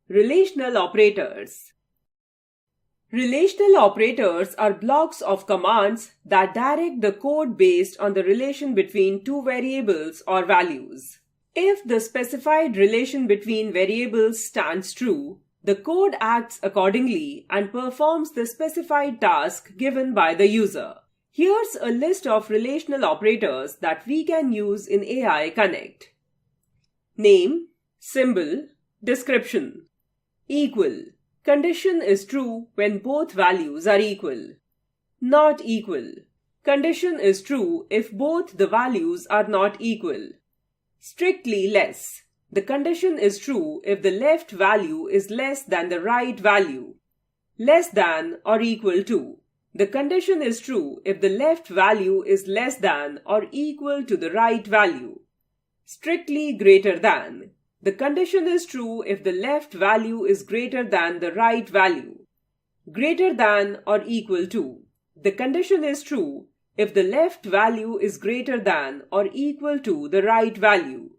Relational operators. Relational operators are blocks of commands that direct the code based on the relation between two variables or values. If the specified relation between variables stands true, the code acts accordingly and performs the specified task given by the user. Here's a list of relational operators that we can use in AI Connect. Name, symbol, description. Equal. Condition is true when both values are equal. Not equal. Condition is true if both the values are not equal. Strictly less. The condition is true if the left value is less than the right value. Less than or equal to. The condition is true if the left value is less than or equal to the right value. Strictly greater than. The condition is true if the left value is greater than the right value. Greater than or equal to. The condition is true if the left value is greater than or equal to the right value.